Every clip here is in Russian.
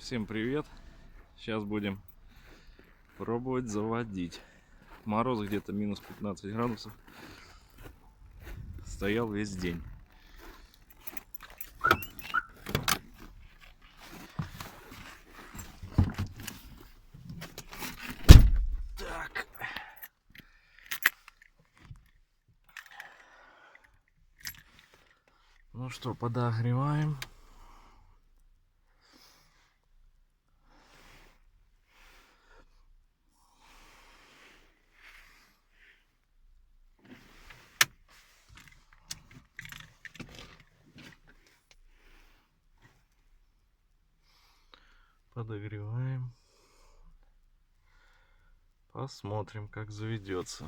Всем привет! Сейчас будем пробовать заводить. Мороз где-то минус 15 градусов. Стоял весь день. Так. Ну что, подогреваем. Подогреваем. Посмотрим, как заведется.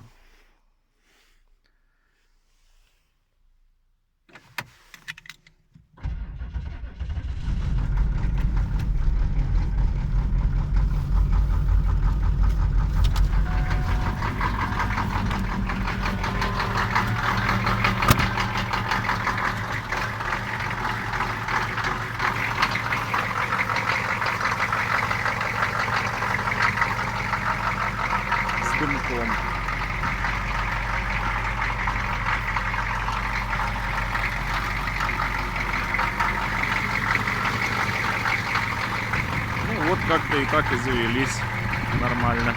С дымком. Ну вот как-то и так и завелись нормально.